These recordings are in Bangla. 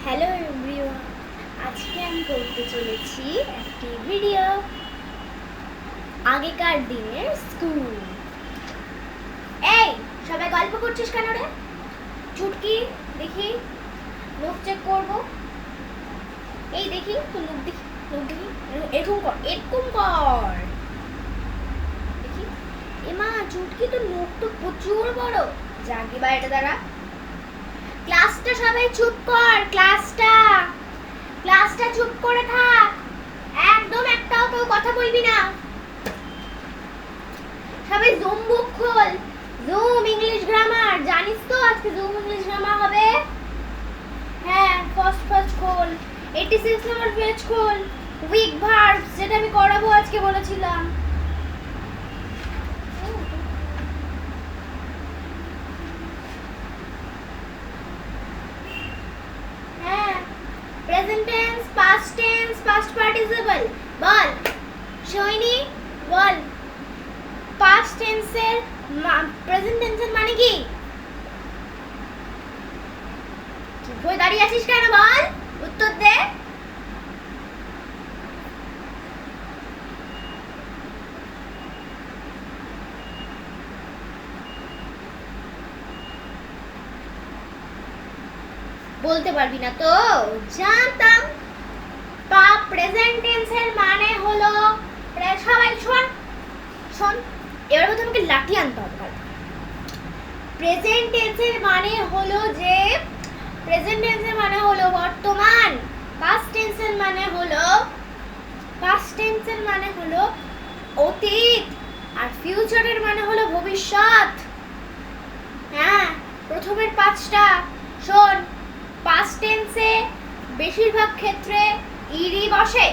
হ্যালো এভরিওয়ান, আজকে আমি করতে চলেছি একটি ভিডিও আগেকার দিনের স্কুল। এই সবাই গল্প করছিস কেন রে? চুটকি দেখি, লোক চেক করব। এই দেখি তো লোক দেখি, এরকম কর, এরকম কর দেখি। এমা চুটকি, তো লোক তো প্রচুর বড়। জাগি বা এটা দ্বারা ক্লাসটা সবাই চুপ কর, ক্লাসটা চুপ করে থাক, একদম একটাও কেউ কথা বলবি না। সবাই জুম বুক খোল, জুম ইংলিশ গ্রামার, জানিস তো আজকে জুম ইংলিশ গ্রামার হবে। হ্যাঁ, ফার্স্ট খোল, 86 নম্বর পেজ খোল, উইক ভার্বস যেটা আমি করাবো আজকে বলেছিলাম। Present tense, past tense, past participle. বল শোয়নি, বল পাস্ট টেন্সের প্রেজেন্ট টেন্সের মানে কি? চুপ হয়ে দাঁড়িয়ে আছিস কেন? বল, উত্তর দে। বলতে পারবি না তো? জানতাম। প্রেজেন্ট টেন্সের মানে হলো, সবাই শোন শোন, এবার তো তোমাকে লাঠি আনতে হবে। প্রেজেন্ট টেন্সের মানে হলো যে, প্রেজেন্ট টেন্সের মানে হলো বর্তমান। পাস্ট টেন্সের মানে হলো অতীত, আর ফিউচারের মানে হলো ভবিষ্যৎ। হ্যাঁ, প্রথমের পাঁচটা শোন। পাস্ট টেন্সে বেশিরভাগ ক্ষেত্রে ইডি বসে,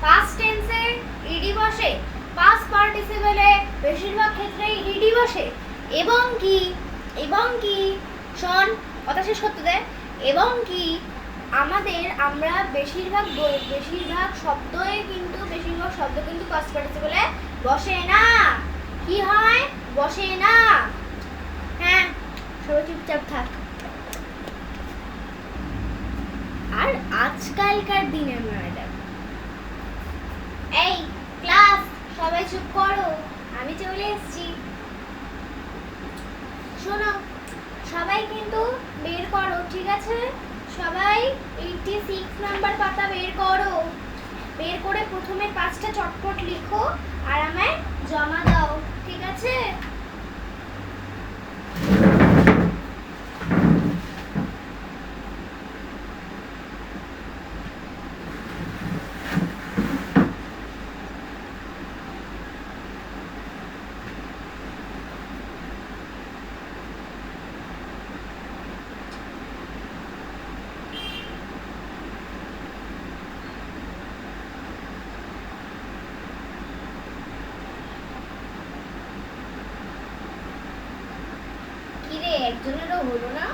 পাস্ট টেন্সে ইডি বসে, পাস্ট পার্টিসিপলে বেশিরভাগ ক্ষেত্রেই ইডি বসে। এবং কি শোন, কথা শেষ করতে দে। এবং কি আমরা বেশিরভাগ শব্দই কিন্তু বেশিরভাগ শব্দ কিন্তু পাস্ট পার্টিসিপলে বসে না। কি হয়? বসে না। হ্যাঁ, সবাই চুপচাপ থাক। আর আজকালকার দিনের ম্যাডাম, এই ক্লাস সবাই চুপ করো, আমি চলে এসেছি। শোনো, সবাই কিন্তু বের করো, ঠিক আছে? সবাই 86 নাম্বার পাতা বের করো। বের করে প্রথমে 5টা চটপট লিখো আর আমায় জমা দাও, ঠিক আছে? একজনেরও হলো না?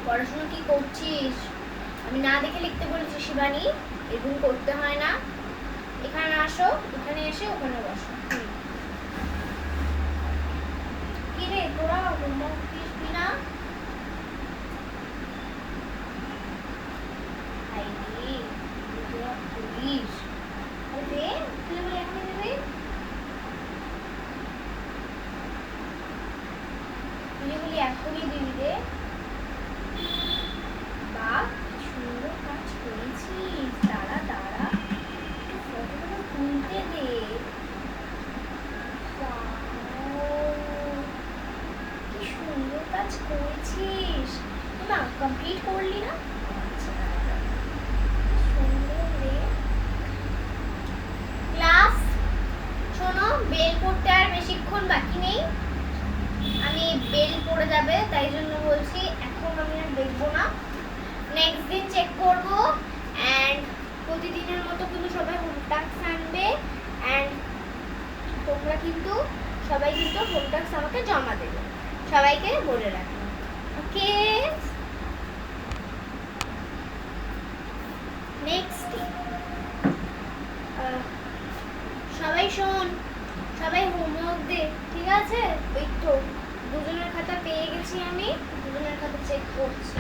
পড়াশোনা কি করছিস? আমি না দেখে লিখতে বলেছি শিবানী, এরকম করতে হয় না। এখানে আসো, এখানে এসে ওখানে বসো। কি রে তোরা হোমওয়ার্ক দিসবি না? পুলিশ তুই বলে এখনই দেবে, এখনই দিবি রে। বা সুন্দর কাজ করেছিস, দাঁড়া ফটোগুলো তুলতে দে। কি সুন্দর কাজ করেছিস না, কমপ্লিট করলি না? সুন্দর রে। ক্লাস শোনো, বেল পড়তে আর বেশিক্ষণ বাকি নেই। আমি বেল পড়ে যাবে, তাই জন্য বলছি এখন আমি আর দেখবো না, নেক্সট দিন চেক করব। অ্যান্ড প্রতিদিনের মতো কিন্তু সবাই হোম টাস্ক আনবে, অ্যান্ড তোমরা কিন্তু সবাই কিন্তু হোম টাস্ক আমাকে জমা দেবে, সবাইকে বলে রাখো, ওকে? নেক্সট সবাই শোন, সবাই হোমওয়ার্ক দে, ঠিক আছে? ওই তো দুজনের খাতা পেয়ে গেছি, আমি দুজনের খাতা চেক করছি।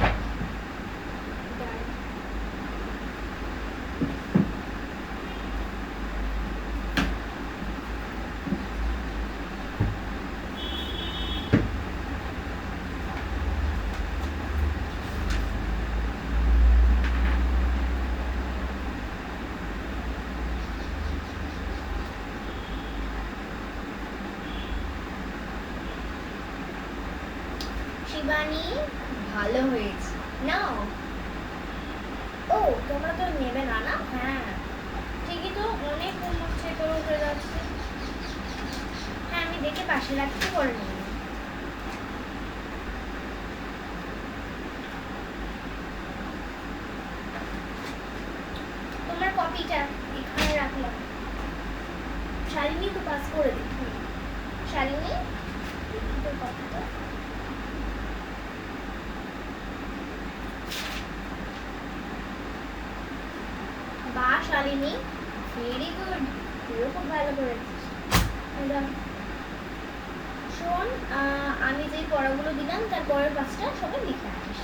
শিবানী ভালো হয়েছে নাও। ও তোমরা তো নেবে না না? হ্যাঁ ঠিকই তো, অনেক হোমওয়ার্ক চেক হয়ে যাচ্ছে। হ্যাঁ আমি দেখে পাশে রাখতে পরে নেব। তোমার কপিটা এখানে রাখলাম। শালিনী তো পাস করে দিই। শালিনী তোর কপিটা। বা শালিনী ভেরি গুড, তুইও খুব ভালো করেছিস। শোন আমি যে পড়াগুলো দিলাম তার পরের পাঁচটা সবাই লিখে আনিস।